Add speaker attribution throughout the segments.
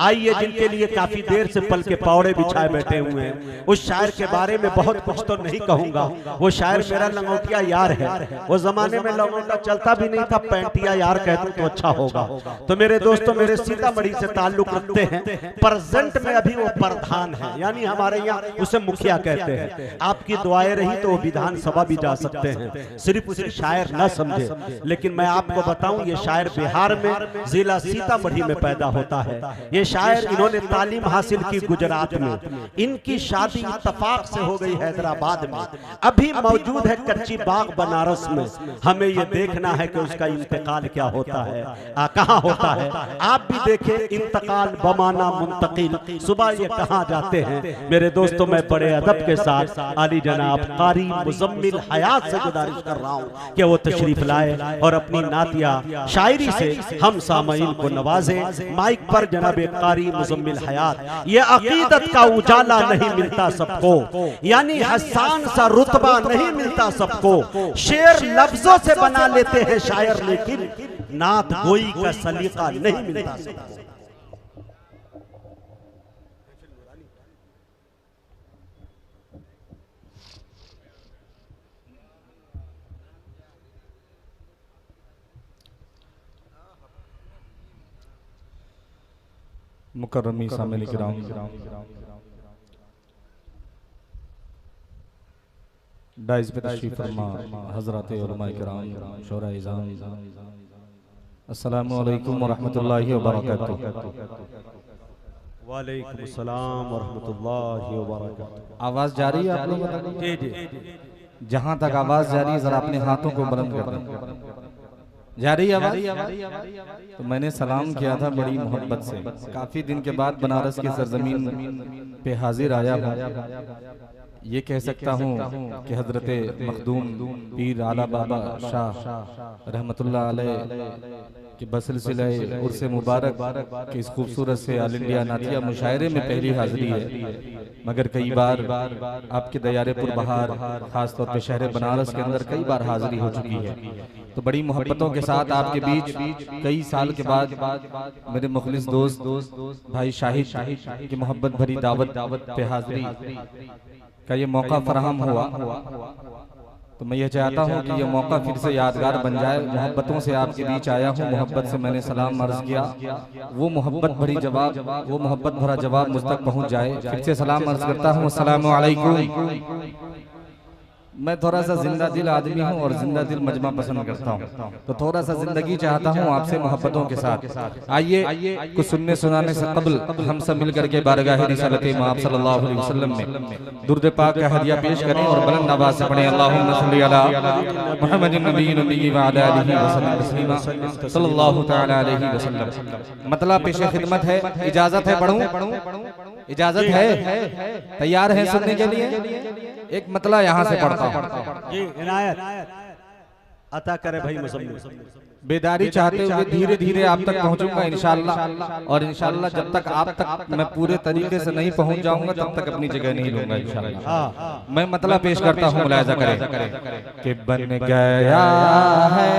Speaker 1: आइए जिनके लिए काफी देर से पल के पौड़े बिछाए बैठे हुए हैं, उस शायर के बारे में बहुत कुछ तो नहीं कहूंगा। वो शायर मेरा लंगोटिया यार है। वो जमाने में लंगोटा चलता भी नहीं था, पैंटिया यार कहते तो अच्छा होगा। तो मेरे दोस्तों, मेरे सीतामढ़ी से ताल्लुक रखते हैं, प्रेजेंट में अभी वो प्रधान है, यानी हमारे यहाँ उसे मुखिया कहते हैं। आपकी दुआएं रही तो वो विधानसभा भी जा सकते हैं। सिर्फ उसे शायर न समझे, लेकिन मैं आपको बताऊं, ये शायर बिहार में जिला सीतामढ़ी में पैदा होता है। ये शायर, इन्होंने तालीम हासिल की गुजरात में, इनकी शादी इत्तफाक से हो गई हैदराबाद में, अभी मौजूद है कच्ची बाग बनारस में। हमें ये देखना है कि उसका इंतकाल क्या होता है, कहाँ होता है। आप भी देखें, इंतकाल बमाना मुंतकिल, सुबह ये कहाँ जाते हैं। मेरे दोस्तों, मैं बड़े अदब के साथ आली जनाब कारी मुजम्मिल हयात से गुजारिश कर रहा हूँ कि वो तशरीफ लाए और अपनी नातिया शायरी से हम सामईन को नवाजे। माइक पर जनाब कारी मुजम्मिल हयात। ये अकीदत का उजाला नहीं मिलता सबको, यानी हसान सा रुतबा नहीं मिलता सबको। शेर लफ्जों से बना लेते हैं शायर, लेकिन नात गोई का सलीका नहीं मिलता सबको।
Speaker 2: मुकर्रमी शामिल किराम, डाइस पे तशरीफ फरमा हज़रात उलमाए किराम, शोरा इज़ाम, अस्सलामु अलैकुम व रहमतुल्लाहि व बरकातुहू।
Speaker 1: वालेकुम अस्सलाम व रहमतुल्लाहि व बरकातुहू।
Speaker 2: आवाज़ जा रही है आप लोग?
Speaker 1: जी जी,
Speaker 2: जहाँ तक आवाज़ जा रही है जरा अपने हाथों को बुलंद कर दें। जा रही आवाज़? तो मैंने सलाम किया था बड़ी मोहब्बत से। काफ़ी दिन के बाद बनारस की सरजमीन पे हाजिर आया हूँ। ये कह सकता हूँ कि हजरत मखदूम पीर आला बाबा शाह रहमतुल्लाह अलैह कि बसिलसिला उर्से मुबारक के इस खूबसूरत से ऑल इंडिया नातिया मुशायरे में पहली हाजिरी है। मगर कई बार आपके दयारे पुर बहार, खास तौर पे शहर बनारस के अंदर कई बार हाजिरी हो चुकी है। तो बड़ी मोहब्बतों के साथ आपके बीच कई साल के बाद मेरे मुखलिस दोस्त भाई शाहिद की मोहब्बत भरी दावत पे हाजिरी का ये मौका फराहम हुआ। तो मैं ये चाहता हूँ कि ये मौका फिर से यादगार बन जाए। मोहब्बतों से आपके बीच आया हूँ, मोहब्बत से मैंने सलाम अर्ज किया, वो मोहब्बत भरी जवाब, वो मोहब्बत भरा जवाब मुझ तक पहुँच जाए। फिर से सलाम अर्ज करता हूँ, अस्सलामु अलैकुम। मैं थोड़ा सा जिंदा दिल आदमी हूँ और जिंदा दिल मजमा पसंद करता हूँ, तो थोड़ा सा जिंदगी चाहता हूँ आपसे मोहब्बतों के साथ। आइए कुछ सुनने सुनाने से कबल हम सब मिल करके बारगाह रिसालत इमाम सल्लल्लाहु अलैहि वसल्लम में दुरूद पाक का हदिया पेश करें और बुलंद आवाज से पढ़ें, अल्लाहुम्मा सल्ली अला मुहम्मदिन नबीन नबी व अला आलिहि वसल्लम तस्लीमा सल्लल्लाहु तआला अलैहि वसल्लम। मतलब पेश खिदमत है, इजाजत है पढ़ूं? इजाजत है? तैयार है सुनने के लिए? एक मतला यहाँ से पढ़ता हूँ
Speaker 1: जी, इनायत अता करे भाई मुसम्मिल।
Speaker 2: बेदारी चाहते हुए धीरे धीरे आप तक पहुँचूंगा इंशाअल्लाह, और इंशाअल्लाह जब तक आप तक मैं पूरे तरीके से नहीं पहुँच जाऊंगा तब तक अपनी जगह नहीं लूंगा इंशाअल्लाह। मैं मतला पेश करता हूँ, मुलाहिजा करें कि बन गया है,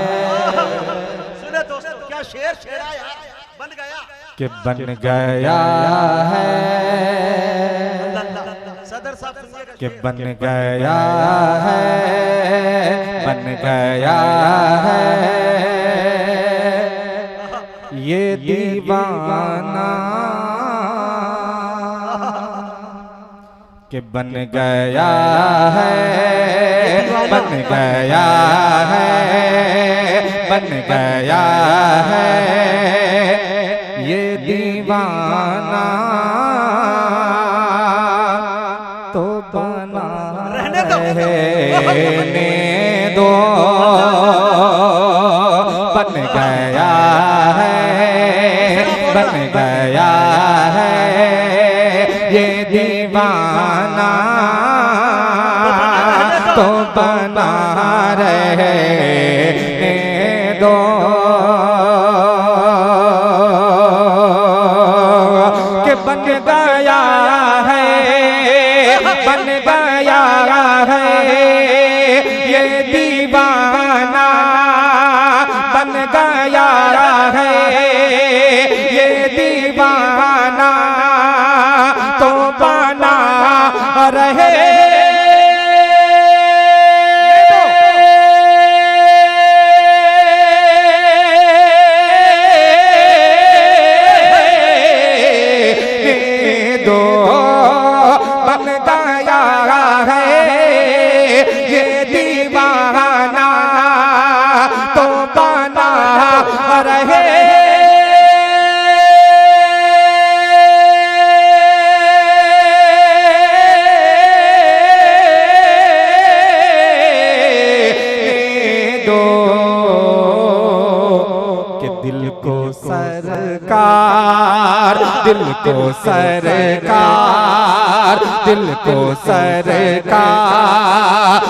Speaker 1: सुने दोस्तों, क्या शेर छेड़ा यार, बन गया
Speaker 2: कि बन गया है,
Speaker 1: सदर साहब सुनिएगा,
Speaker 2: कि बन गया है, बन गया है ये दीवाना, कि बन गया है, बन गया है, बन गया है ये दीवाना, तो बना रहने दो, बन गया है, बन गया है ये दीवाना, तो बना रहने दो, कि बन गया है, बन गया है ये दीवाना, बन गया है ये दीवाना, दिल को सरकार, दिल को सरकार, दिल को सरकार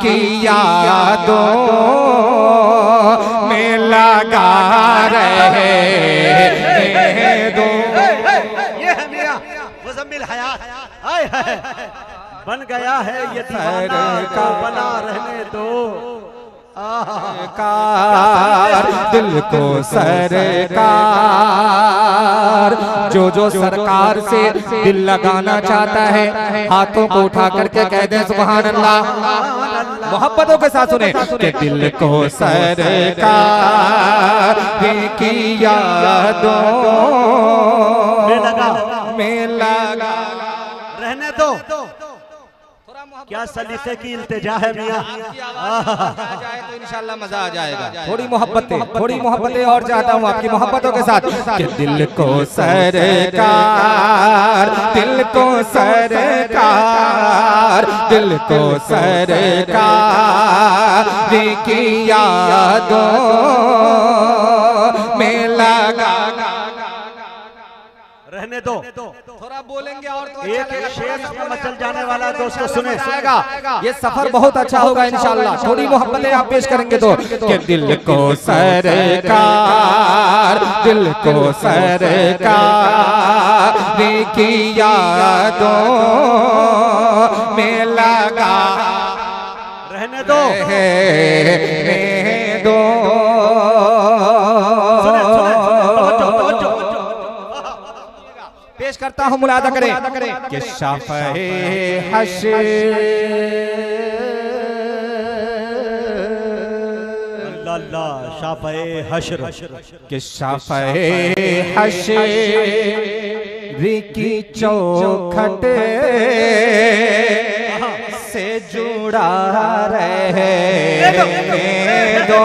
Speaker 2: की यादों में लगा रहे दो।
Speaker 1: ये है मियां मुज़म्मिल हयात, आए है बन गया है ये दीवाना का बना रहने दो।
Speaker 2: सरकार, दिल को सरकार, जो सरकार से दिल लगाना चाहता है हाथों को उठा करके कह दे सुभान अल्लाह। मोहब्बतों के साथ सुने कि दिल को सरकार की यादों में लगा
Speaker 1: रहने दो। क्या सलीके की इल्तिजा है मियां,
Speaker 2: जाए तो इंशाल्लाह मजा आ जाएगा। थोड़ी मोहब्बतें और चाहता हूँ आपकी मोहब्बतों के साथ कि दिल को सरकार, दिल को सरकार, दिल को सरकार की यादों में लगा
Speaker 1: रहने दो।
Speaker 2: थोड़ा बोलेंगे और तो
Speaker 1: एक शेर में मचल जाने वाला है दोस्तों, सुने
Speaker 2: ये सफर बहुत अच्छा होगा इंशाल्लाह। थोड़ी मोहब्बतें आप पेश करेंगे तो कि दिल को सरकार, दिल को सरकार की यादों में लगा
Speaker 1: रहने दो।
Speaker 2: पेश करता हूँ, मुलादा करें कि शाफ़े हश्र,
Speaker 1: अल्लाह शाफ़े हश्र,
Speaker 2: कि शाफ़े हश्र की चौखट से जुड़ा रहे दो।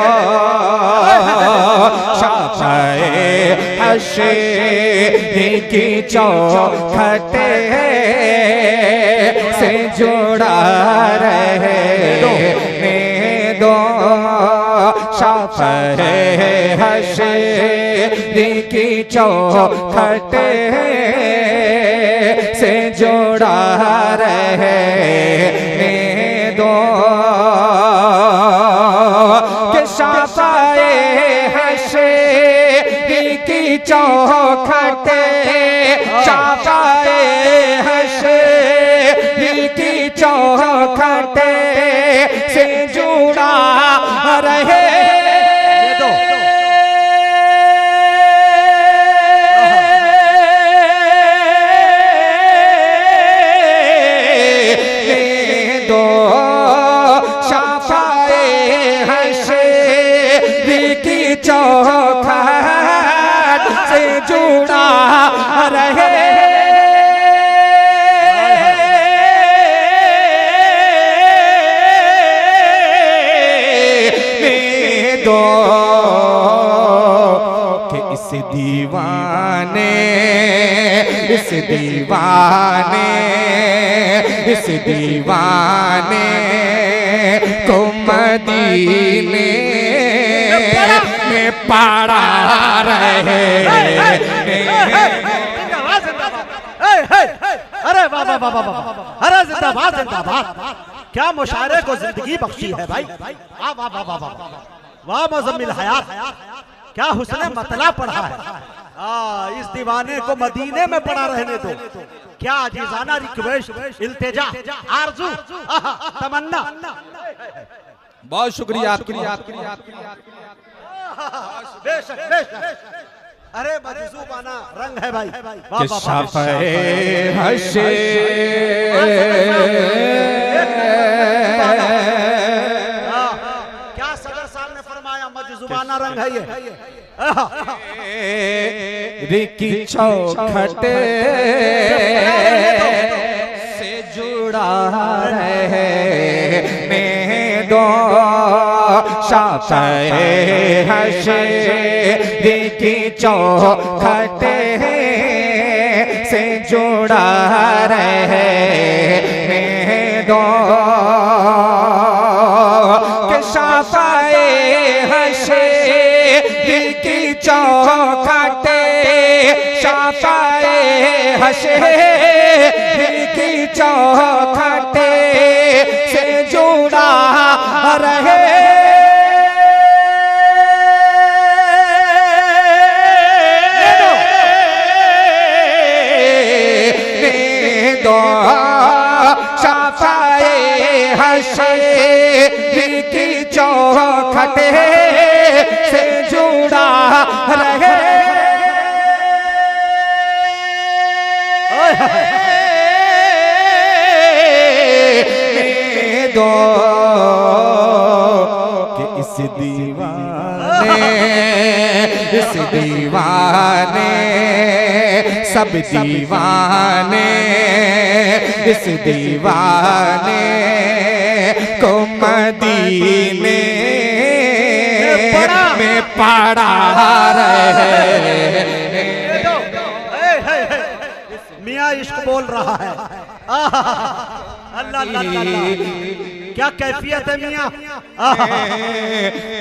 Speaker 2: शाफ़े हश्र की चौखट से जुड़ा रहे दो। शाफ़े हश्र की चौखट से जुड़ा रहे दो। कि शाफ़े हश्र की चौखट, शाफ़े हश्र की चौखट से जुड़ा रहे दो। शाफ़े हश्र की चौखट से जुड़ा रहे दो। कि इस दीवाने, इस दीवाने, इस दीवाने को मदीने में पड़ा रहे।
Speaker 1: अरे वाह वाह वाह वाह, अरे जिंदाबाद जिंदाबाद। क्या मुशायरे को जिंदगी बख्शी है भाई, वाह वाह वाह वाह वाह मुज़म्मिल हयात, क्या हुस्ने मतला पढ़ा है। इस दीवाने को मदीने में पड़ा रहने दो। क्या अजीजाना रिक्वेस्ट, इल्तिजा, आरज़ू, तमन्ना।
Speaker 2: बहुत शुक्रिया आपकी।
Speaker 1: बेशक बेशक। अरे मजज़ूबाना रंग है भाई।
Speaker 2: कि शाफ़े हश्र
Speaker 1: क्या सदर साहब ने फरमाया, मजज़ूबाना रंग है ये।
Speaker 2: की चौखट से जुड़ा रहे दो। शाफ़े हश्र की चौखट से जुड़ा रहे दो। कि शाफ़े हश्र
Speaker 3: की चौखटे शाफाए हशर की चौखटे से जुड़ा रहे शाफाए हशर की चौखटे से जुड़ा रहे दो कि इस दीवाने सब दीवाने इस दीवाने को मदीने में पड़ा रहे।
Speaker 1: मियाँ इश्क बोल रहा है। अल्लाह अल्लाह अल्लाह, क्या कैफियत है मियाँ।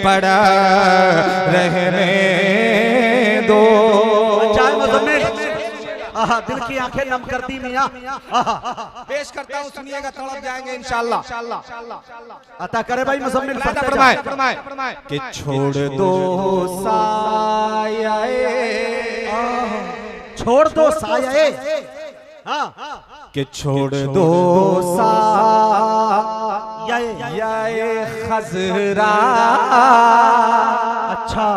Speaker 3: पड़ा रहने दो।
Speaker 1: दिल की आंखें नम करती मियाँ।
Speaker 3: पेश करता हूँ, सुनिएगा, तड़प जाएंगे इंशाल्लाह।
Speaker 1: अता करे भाई मुज़म्मिल,
Speaker 3: फरमाए कि छोड़ दो साये,
Speaker 1: छोड़ दो साये, हाँ
Speaker 3: कि छोड़ दो साये खजरा।
Speaker 1: अच्छा,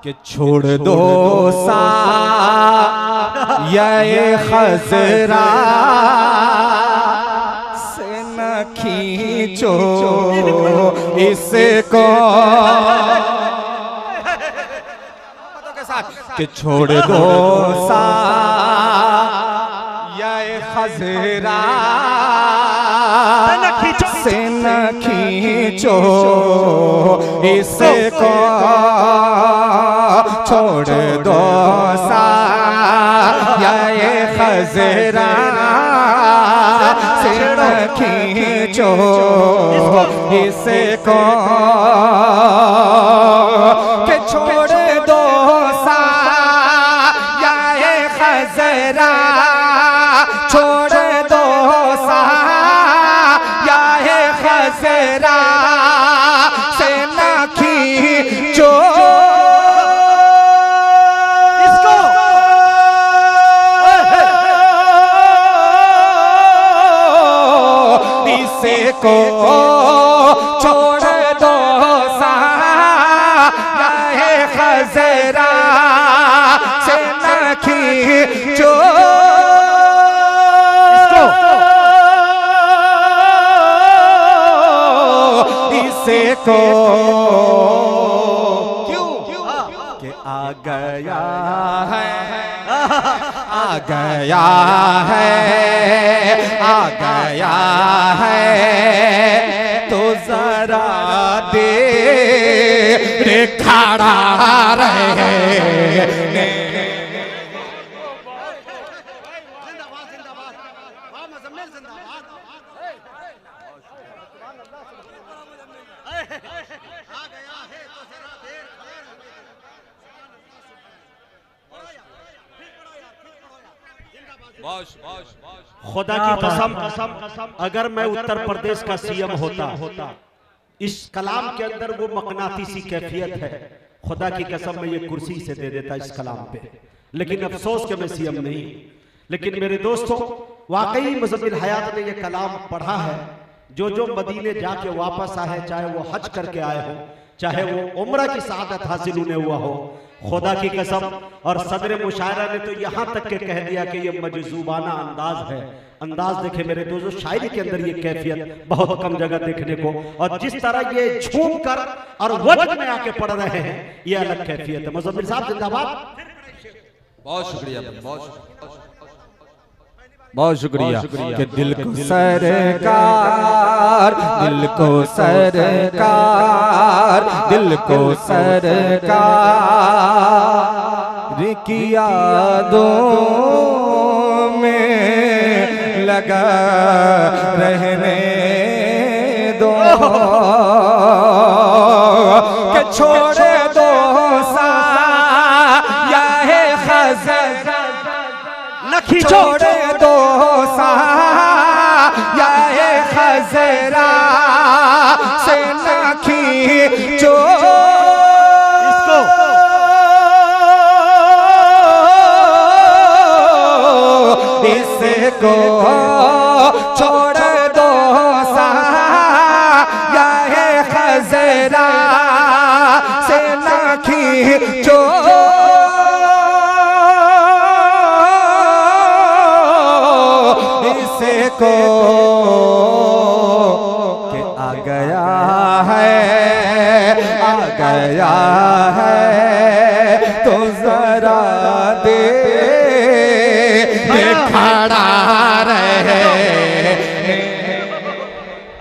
Speaker 3: कि छोड़ दो साये खजरा से न खींचो इसको कि छोड़ दो साये खजरा से न खींचो इसको, छोड़ दो साये खजरा से न खींचो इसको, कि छोड़ दो साये खजरा, छोड़ दो साये खजरा से न खींचो को, छोड़ दो साये खजरा से न खींचो इसको, क्यों कि आ गया है, आ गया है, आ गया है तो जरा देर खड़ा रहे।
Speaker 1: खुदा की कसम, अगर मैं उत्तर प्रदेश का सीएम होता, इस कलाम के अंदर वो मकनातीसी कैफियत है, खुदा की कसम मैं ये कुर्सी से दे देता इस कलाम पे। लेकिन अफसोस कि मैं सीएम नहीं। लेकिन मेरे दोस्तों, वाकई मुज़म्मिल हयात ने ये कलाम पढ़ा है। जो जो मदीने जाके वापस आए, चाहे वो हज करके आए हो, चाहे वो उम्रा की सआदत हासिल उन्हें हुआ हो, खुदा की कसम। और सदर मुशायरा ने तो यहाँ तक के कह दिया कि ये मजज़ूबाना अंदाज है। अंदाज देखे मेरे दोस्तों, शायरी के अंदर ये कैफियत बहुत कम जगह देखने को, और जिस तरह ये झूम कर और वजन में आके पढ़ रहे हैं, ये अलग कैफियत है। मुज़म्मिल साहब जिंदाबाद।
Speaker 2: बहुत शुक्रिया, बहुत शुक्रिया कि दिल को सरकार, दिल को सरकार, दिल को सरकार की यादों में लगा रहने दो, कि छोड़ दो सा
Speaker 1: खींचो
Speaker 3: छोड़ दो साया खजरा से न खींचो
Speaker 1: इसको
Speaker 3: इसको छोड़ दो साया खजरा से न खींचो इसको कि आ गया है तो जरा दे खड़ा रहे।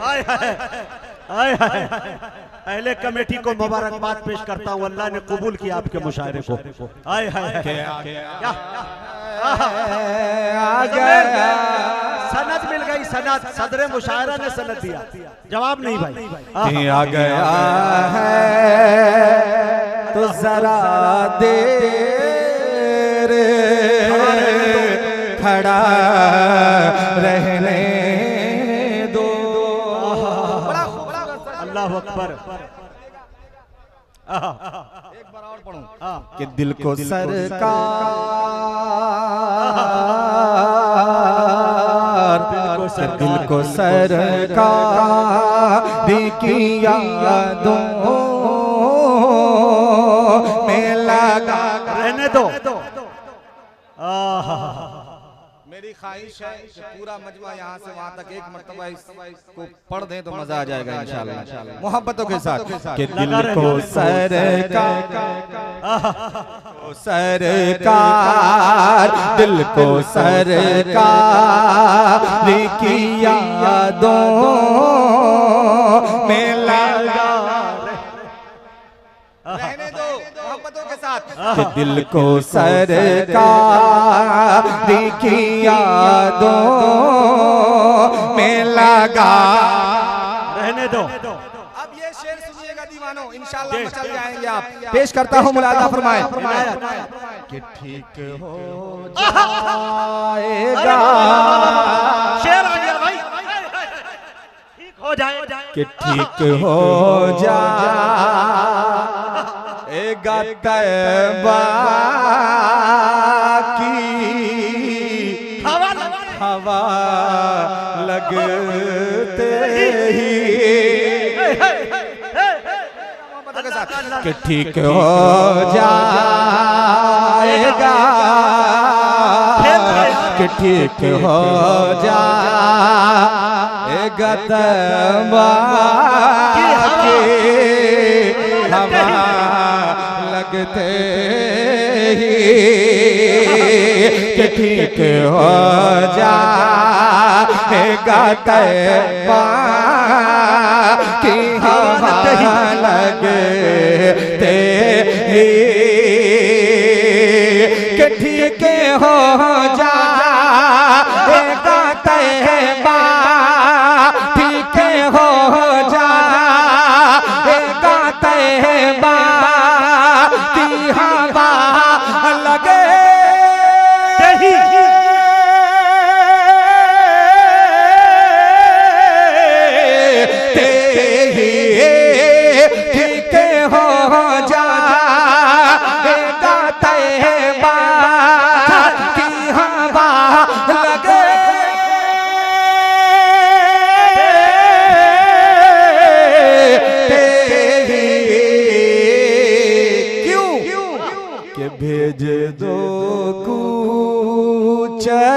Speaker 1: आय हाय पहले कमेटी को मुबारकबाद पेश करता हूँ, अल्लाह ने कबूल किया आपके मुशायरे को। आय हाय क्या सनद मिल गई, सनद सदर मुशायरा ने सनद दिया, जवाब नहीं भाई।
Speaker 3: आ गया है तो जरा देर खड़ा रहने दो।
Speaker 1: अल्लाह अकबर।
Speaker 3: एक बार और पढ़ूं कि दिल को सरकार दिल को सरकार की यादों में लगा
Speaker 1: रहने दो।
Speaker 3: मेरी ख्वाहिश है कि पूरा मजमा यहाँ से वहाँ तक एक मर्तबा इसको पढ़ दें तो मजा आ जाएगा इंशाल्लाह मोहब्बतों के साथ। कि दिल को सरकार दिल को सरकार की यादों में लगा रहने दो मोहब्बतों के साथ। कि दिल को सरकार की यादों में लगा
Speaker 1: रहने दो।
Speaker 3: अब ये शेर सुनिएगा दीवानों, इंशाल्लाह मचल जाएंगे आप। पेश करता हूँ, मुलादा फरमाए कि ठीक हो जाएगा।
Speaker 1: शेर आ गया भाई, ठीक हो जाए
Speaker 3: कि ठीक हो जाएगा तैबा की हवा लगते ही कि ठीक हो जाएगा कि ठीक हो जाएगा तैबा की हवा लगते ही कि ठीक हो जाएगा तैबा की हवा लगते ही कि ठीक हो जाएगा तैबा ठीक हो जाएगा तैबा की हवा लगे ठीक हो जाएगा तैबा की हवा लगे क्यों कि भेज दो कूचे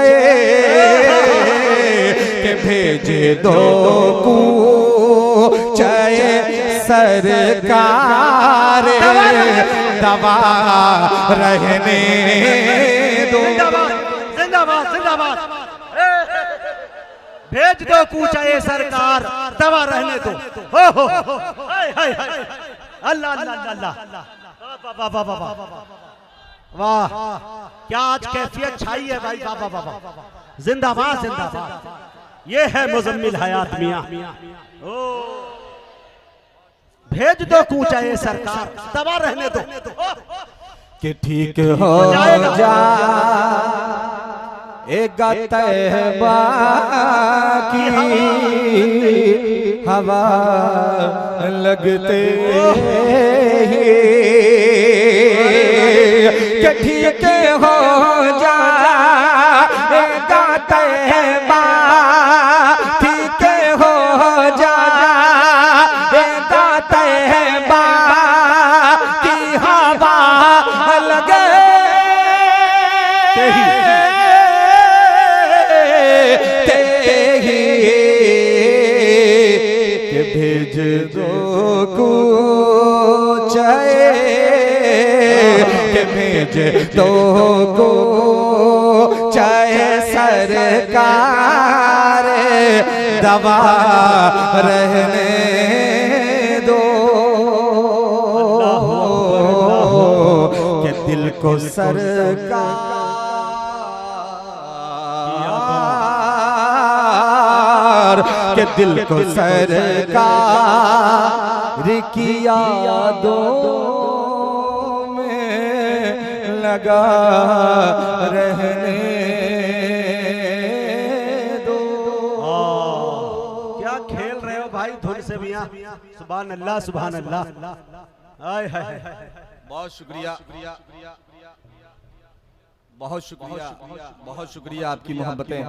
Speaker 3: के भेज दो कूचे सरकार दवा रहने दो।
Speaker 1: जिंदाबाद जिंदाबाद। भेज दो कूचाए सरकार दवा रहने दो। हो हाय हाय हाय अल्लाह अल्लाह अल्लाह वाह वाह वाह वाह क्या आज कैफियत छाई है भाई। वाह वाह वाह जिंदाबाद जिंदाबाद। ये है मुजम्मिल हयात मियां। भेज दो कूचाए सरकार दवा रहने दो कि
Speaker 3: ठीक हो
Speaker 2: एक तैबा की हवा लगते कि ठीक हो जाएगा तैबा, ठीक हो जाएगा तैबा की हवा लगे के भेज दो कुछ के भेज दो को चाहे सरकार दवा रहने दो के दिल को सरकार के दिल को सरकार की यादों में लगा रहने दो।
Speaker 1: क्या खेल रहे हो भाई धुन से मियां। सुभान अल्लाह सुभान अल्लाह। आय हाय
Speaker 3: बहुत शुक्रिया, बहुत शुक्रिया, बहुत शुक्रिया। आपकी मोहब्बतें,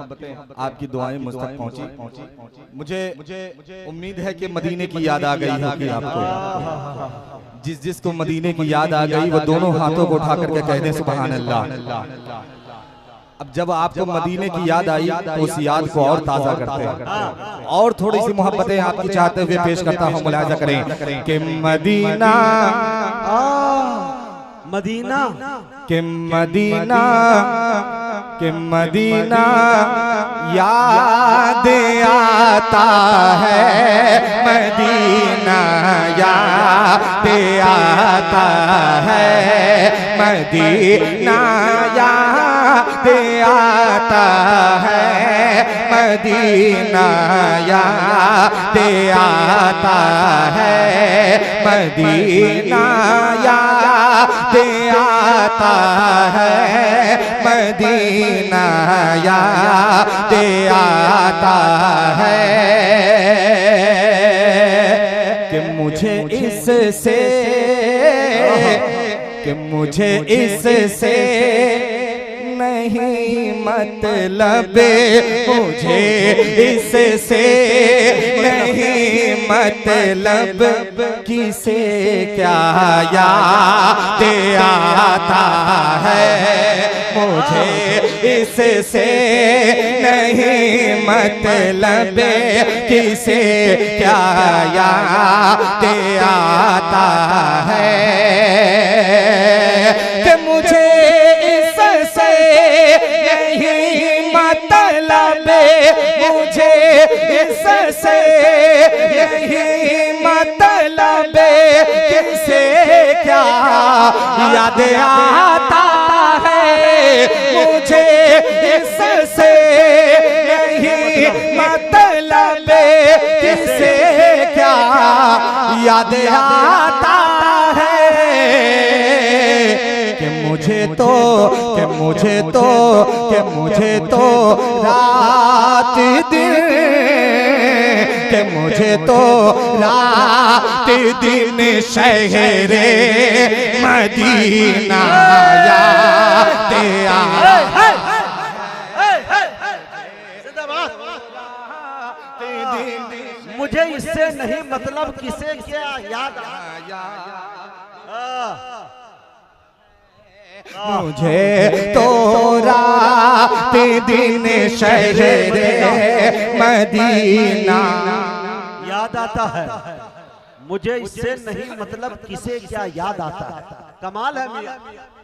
Speaker 3: आपकी दुआएं मुझ तक पहुंची। मुझे उम्मीद है कि मदीने की याद आ गई होगी आपको। जिसको मदीने की याद आ गई वो दोनों हाथों को उठा करके कह दे सुभान अल्लाह। अब जब आपको मदीने की याद आई तो उस याद को और ताज़ा करते हैं और थोड़ी सी मोहब्बतें आपकी चाहते हुए पेश करता हूँ। मुलाहिजा करें कि मदीना
Speaker 1: मदीना
Speaker 2: के मदीना के मदीना याद आता है, मदीना याद आता है, मदीना याद आता है, मदीना याद आता है, मदीना याद आता है, मदीना याद आता है कि मुझे इससे नहीं मतलब, मुझे इससे नहीं मतलब, किसे क्या याद आता है, मुझे इससे नहीं मतलब, किसे क्या याद आता है कि मुझे इससे नहीं मतलब, मुझे इससे नहीं मतलब, किसे क्या याद आता है, मुझे इससे नहीं मतलब, किसे क्या याद आता है कि मुझे तो रात दिन कि मुझे तो रात दिन शहरे मदीना याद आता है।
Speaker 1: मुझे इससे नहीं मतलब, किसे क्या याद
Speaker 2: मुझे तो रात दिन शहरे मदीना
Speaker 1: याद आता है, मुझे इससे नहीं मतलब, किसे क्या याद आता है। कमाल है मियां।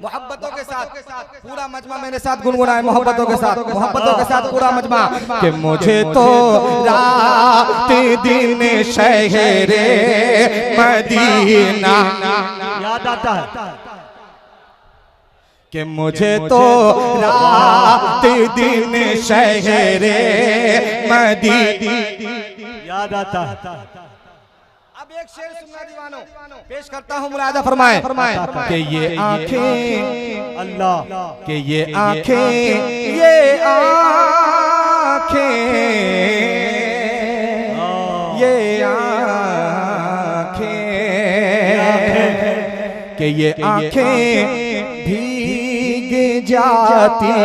Speaker 3: मोहब्बतों के साथ पूरा मजमा मेरे साथ गुनगुनाए, मोहब्बतों के साथ पूरा मजमा कि मुझे तो रात दिन शहरे मदीना
Speaker 1: याद आता है
Speaker 2: कि मुझे तो रात दिन शहरे मदीना
Speaker 1: याद आता है।
Speaker 3: अब एक शेर सुनना दीवानों, पेश करता हूँ, मुलाहिजा फरमाएं कि ये आंखें
Speaker 1: अल्लाह
Speaker 3: कि ये आंखें ये आंखें कि ये आंखें भीग जाती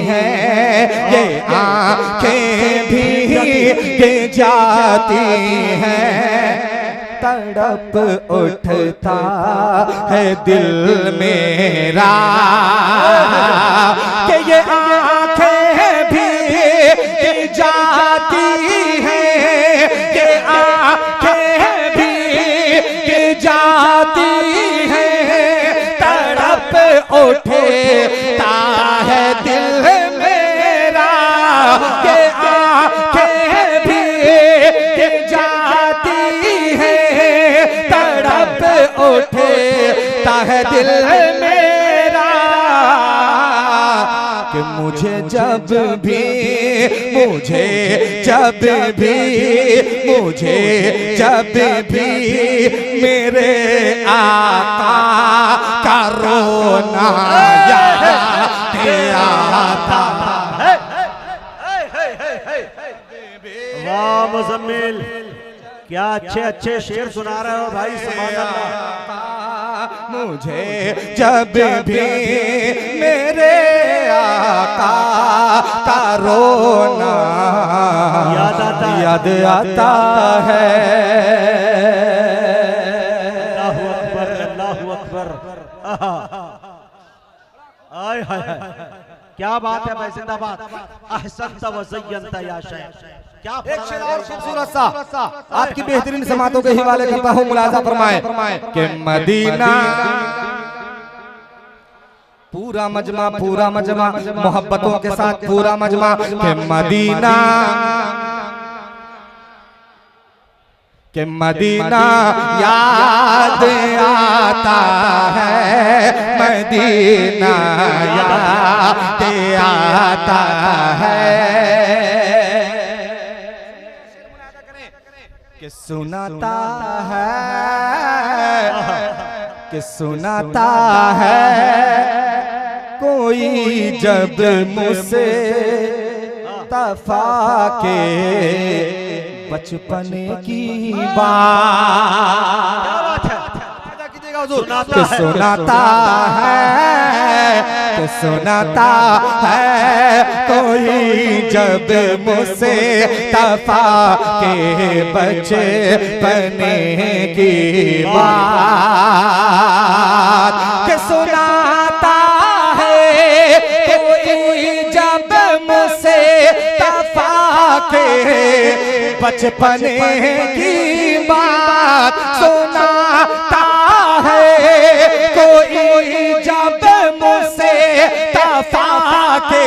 Speaker 3: हैं, ये आंखें भीग जाती हैं, तड़प उठता है दिल मेरा कि ये आंखें भीग जाती हैं, ये आंखें भीग जाती उठता है दिल मेरा, के आंखें भीग जाती है, तड़प उठता है दिल मेरा, कि मुझे जब भी मेरे आका का रोना याद आता।
Speaker 1: वाह मुज़म्मिल, क्या अच्छे अच्छे शेर सुना रहे हो भाई, सुभान अल्लाह।
Speaker 3: मुझे जब भी मेरे आका का रोना याद आता है।
Speaker 1: अल्लाहु अकबर, अल्लाहु अकबर। आय हाय, क्या बात है भाई, जिंदाबाद। अहसनत व ज़य्यनत या शेख, क्या
Speaker 3: एक शेर और खूबसूरत सा आपकी बेहतरीन समातों के हवाले करता हूँ, मुलाजा फरमाए कि मदीना पूरा मजमा मोहब्बतों के साथ पूरा मजमा कि मदीना याद आता है, मदीना याद आता है, कि सुनाता है कोई जब मुझसे तफा के बचपन की बात सुनाता है कोई जब मुझसे तफा के बचपन की बात, कि सुनाता है कोई जब मुझसे तफा के बचपन की बात, सुनाता है कोई जब मुझसे तफा के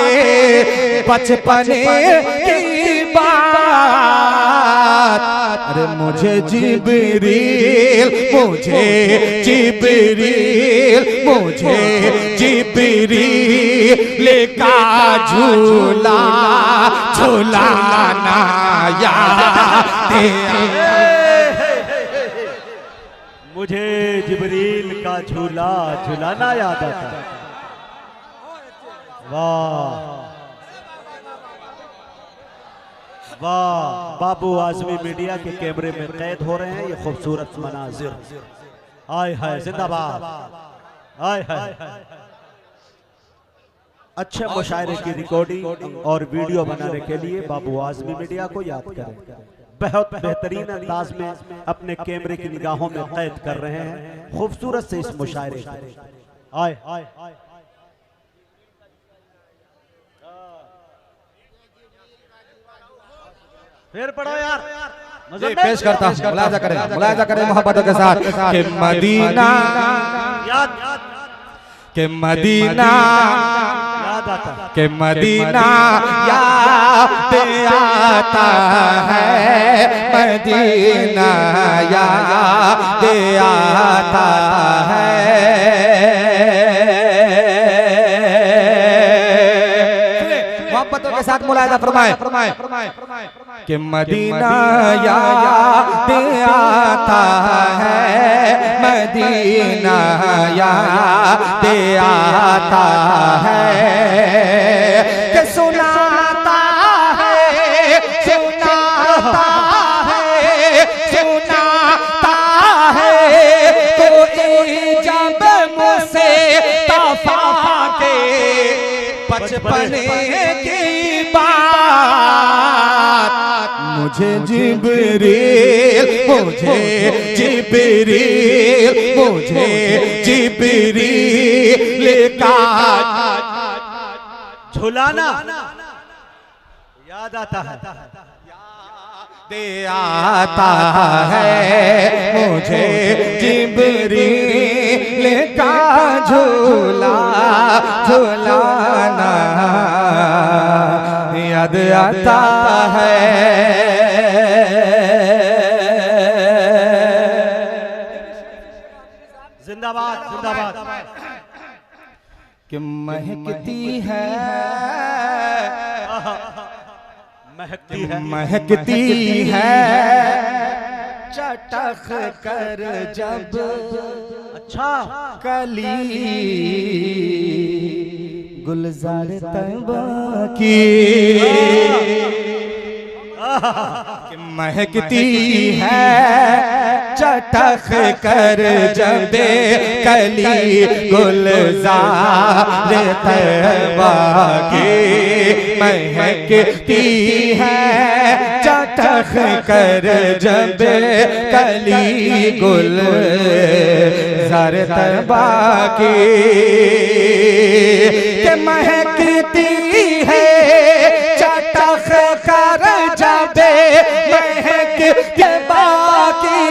Speaker 3: बचपन की बात। अरे मुझे जिब्रील का झूला झूलाना याद
Speaker 1: मुझे जिब्रील का झूला झूलाना याद आता। वाह वाह, बाबू आजमी मीडिया के कैमरे में कैद हो रहे हैं ये खूबसूरत मनाजिर। आय हाय, जिंदाबाद। आय हाय, अच्छे मुशायरे की रिकॉर्डिंग और वीडियो बनाने के लिए बाबू आजमी मीडिया को याद करें। बहुत बेहतरीन अंदाज में अपने कैमरे की निगाहों में कैद कर रहे हैं खूबसूरत से इस मुशायरे को। आय फिर पढ़ो यार,
Speaker 3: पेश करता हूं, मुलाजा करें मोहब्बतों के साथ कि मदीना याद आता है, मदीना याद आता है, मोहब्बतों के साथ मुलाजा फरमाए कि मदीना याद आता है, मदीना याद आता आता है कि सुनाता है, सुनाता है, सुनाता है कोई जब मुझसे तफा के बचपन की बात। मुझे जिब्रील, मुझे जिब्रील, मुझे जिब्रील का
Speaker 1: झुलाना याद आता है,
Speaker 3: दे आता है मुझे जिब्रील का झूला झुलाना याद आता है।
Speaker 1: जिंदाबाद जिंदाबाद।
Speaker 3: कि महकती है,
Speaker 1: महकती है,
Speaker 3: महकती है चटक कर जब
Speaker 1: अच्छा
Speaker 3: कली गुलजार तैबा की। कि महकती है चटक कर जब कली गुलजार तैबा की। महकती है चटक कर जब कली गुलजार तैबा की। कि महकती है चटक कर जब महक के बाकी।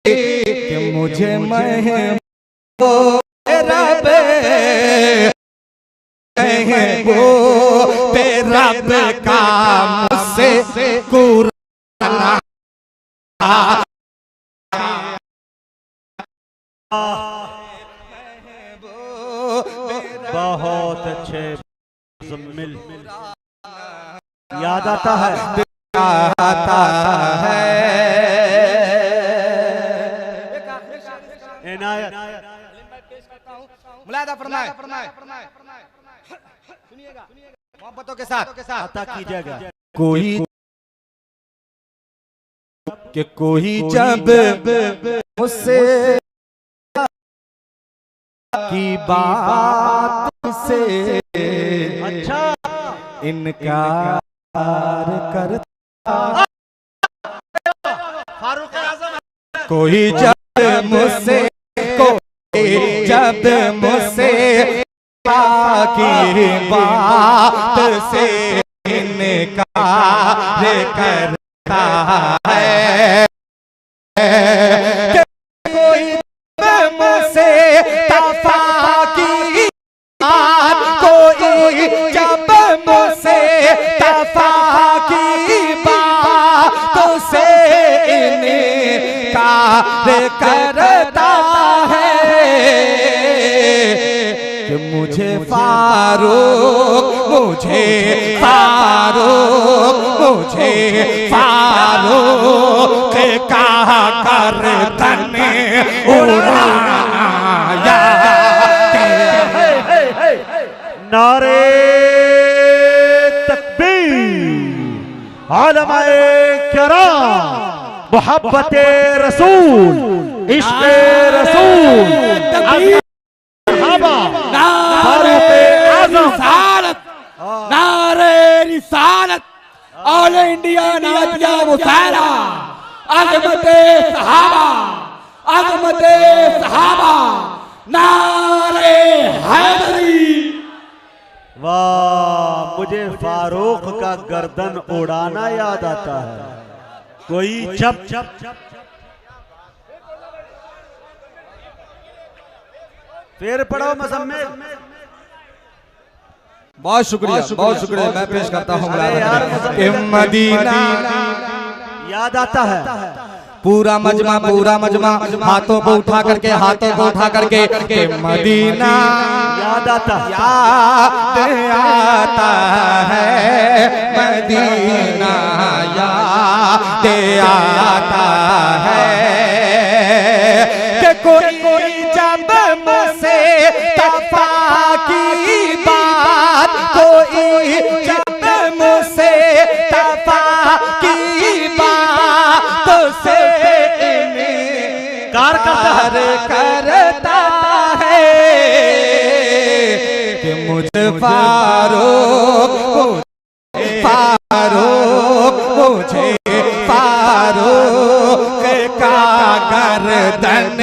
Speaker 3: कि मुझे महबो रब वो रब का मुझसे कुराना।
Speaker 1: बहुत अच्छे मुज़म्मिल याद आता है,
Speaker 3: आता है।
Speaker 1: इनायत
Speaker 3: मुलायदा फरमाए, सुनिएगा मोहब्बतों के साथ
Speaker 1: अता कीजिएगा।
Speaker 3: कोई कि कोई जब मुझसे की बात से
Speaker 1: अच्छा
Speaker 3: इनकार करता।
Speaker 1: फारूक आज़म
Speaker 3: कोई जब मुझसे, कोई जब मुझसे की बात से इनकार करता है। कोई जब मुझसे तफा की बात, कोई जब मुझसे तफा की बात से इनकार करता है। कि मुझे फारूक, मुझे फारूक, मुझे फारूक का गर्दन उड़ाया।
Speaker 1: नारे तकबीर, उलमाए किराम, मोहब्बते रसूल, इश्क़े रसूल, फारूक़े आज़म,
Speaker 4: नारे रिसालत, ऑल इंडिया नाजिया मुसायरा, अज़मते सहाबा, अज़मते सहाबा, नारे हैदरी।
Speaker 1: वाह, मुझे फारूक का गर्दन उड़ाना याद आता है। कोई जब फिर पढ़ो मुज़म्मिल।
Speaker 3: बहुत शुक्रिया, बहुत शुक्रिया। मैं पेश करता हूँ कि मदीना
Speaker 1: याद आता है।
Speaker 3: पूरा मजमा, पूरा मजमा हाथों को उठा करके, हाथों को उठा करके कि मदीना
Speaker 1: याद आता है,
Speaker 3: याद आता है। मदीना याद आता है। कि कोई जब मुझसे करता है कि मुझे फारूक मुझे फारूक का गर्दन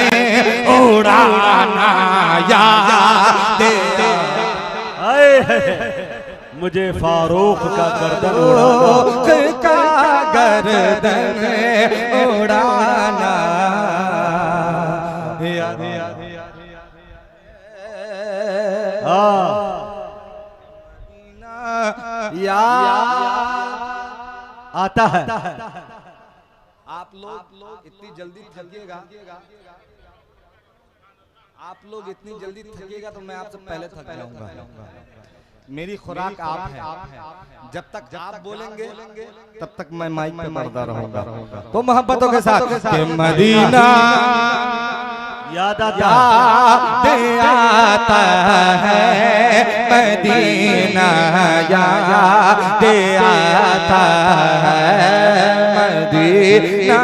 Speaker 3: उड़ाना याद
Speaker 1: मुझे फारूक का गर्दन उड़ाना
Speaker 3: का गर्दन उड़ाना याद
Speaker 1: आता है।
Speaker 3: आप लोग इतनी जल्दी थकिएगा, आप लोग इतनी जल्दी थकिएगा तो मैं आपसे पहले थक जाऊंगा। मेरी खुराक आप है, जब तक आप बोलेंगे तब तक मैं माइक पे मरदा रहूंगा। तो मोहब्बतों के साथ कि मदीना
Speaker 1: याद आता
Speaker 3: है, मदीना याद आता है, मदीना